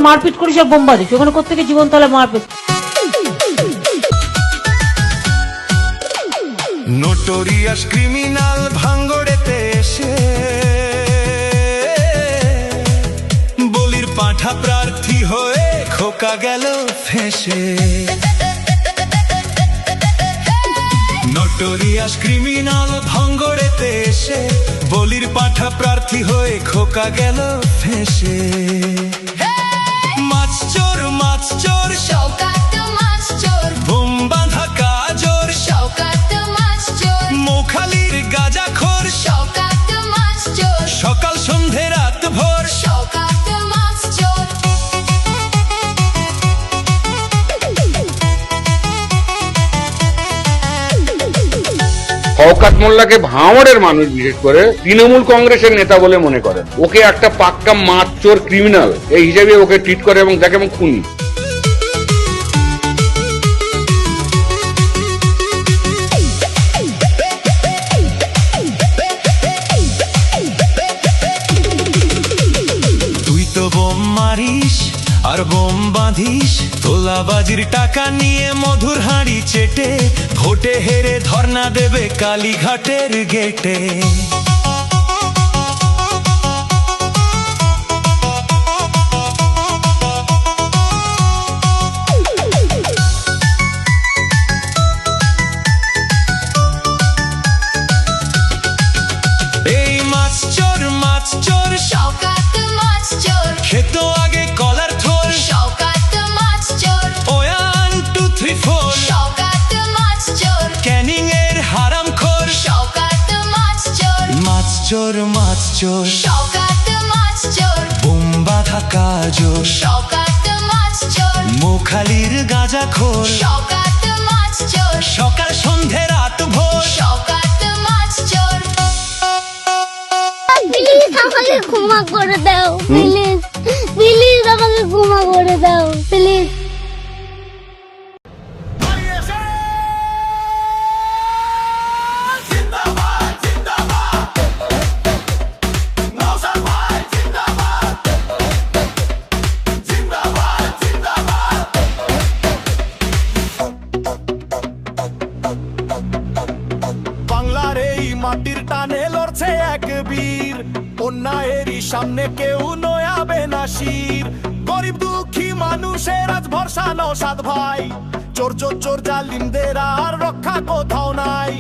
মারপিট করিস আর বোম্বা দিস, ওখানে কোথেকে জীবন তাহলে মারপিট। নোটোরিয়াস ক্রিমিনাল ভাঙ্গড়েতে এসে বলির পাঁঠা প্রার্থী হয়ে খোকা গেল ফেঁসে। নোটোরিয়াস ক্রিমিনাল ভাঙ্গড়েতে এসে বলির পাঁঠা প্রার্থী হয়ে খোকা গেল ফেঁসে। মাছ চোর শওকাত মাছ চোর, বোম বাঁধা কাজর শওকাত মাছ চোর, মোখালির গাঁজাখোর শওকাত মাছ চোর, সকাল সন্ধে রাত ভোর শওকাত মাছ চোর। শওকত মোল্লাকে ভাঙড়ের মানুষ বিশেষ করে তৃণমূল কংগ্রেসের নেতা বলে মনে করেন। ওকে একটা পাক্কা মাছ চোর ক্রিমিনাল এই হিসেবে ওকে ট্রিট করে এবং তাকে এবং খুনি। তুই তো বোম মারিস আর বোম বাঁধিস, তোলাবাজির টাকা নিয়ে মধুর হাঁড়ি চেটে ভোটে হেরে ধর্ণা দেবে কালীঘাটের গেটে। এই মাছ চোর শওকাত মাছ চোর, খেতো আগে কলার থোর, শওকাত মাছ চোর, 1 2 3 4 শওকাত মাছ চোর, ক্যানিং এর হারাম খোর। শওকাত মাছ চোর, মাছ চোর শওকাত মাছ চোর, বোম বাঁধা কাজর শওকাত মাছ চোর, মোখালির গাঁজাখোর, শওকাত মাছ চোর, সকাল সন্ধে রাত ভোর শওকাত মাছ চোর। প্লিজ আমাকে ক্ষমা করে দাও, প্লিজ প্লিজ আমাকে ক্ষমা করে দাও, প্লিজ। বাংলার এই মাটির টানে লড়ছে এক বীর, অন্যায়েরই সামনে কেউ নয়াবে না শির। গরিব দুঃখী মানুষের আজ ভরসা নওশাদ ভাই, চোর চোর চোর জালিমদের আর রক্ষা কোথাও নাই।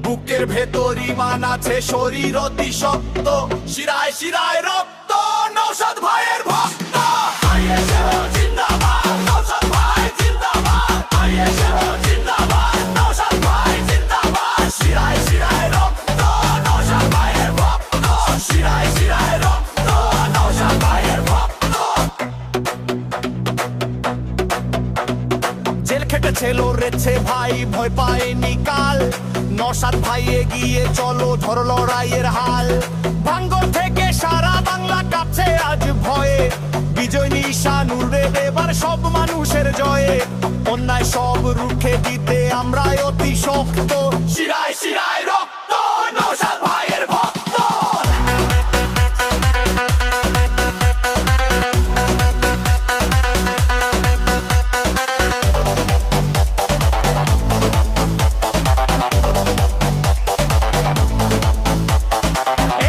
বুকের ভেতর ঈমান আছে, শরীর অতি শক্ত, শিরায় শিরায় রক্ত নওশাদ ভাইয়ের ভক্ত। জিন্দাবাদ নওশাদ ভাই জিন্দাবাদ, জিন্দাবাদ নওশাদ ভাই জিন্দাবাদ, শিরায় শিরায় রক্ত নওশাদ ভাইয়ের ভক্ত, শিরায় শিরায় রক্ত নওশাদ ভাইয়ের ভক্ত। জেল খেটেছে লড়েছে ভাই, ভয় পায়নি কাল, নওশাদ ভাই এগিয়ে চলো ধর লড়াইয়ের হাল। ভাঙ্গর থেকে সারা বাংলা কাঁপছে আজ ভয়ে, বিজয় নিশান উড়ে দেবার সব মানুষের জয়ে। অন্যায় সব রুখে দিতে আমরা অতি শক্ত, শিরায় শিরায় রক্ত নওশাদ ভাইয়ের ভক্ত।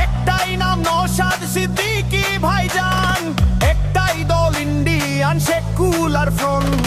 একটাই নাম নওশাদ সিদ্দিকী ভাইজান, একটাই দল ইন্ডিয়ান সেকুলার ফ্রন্ট।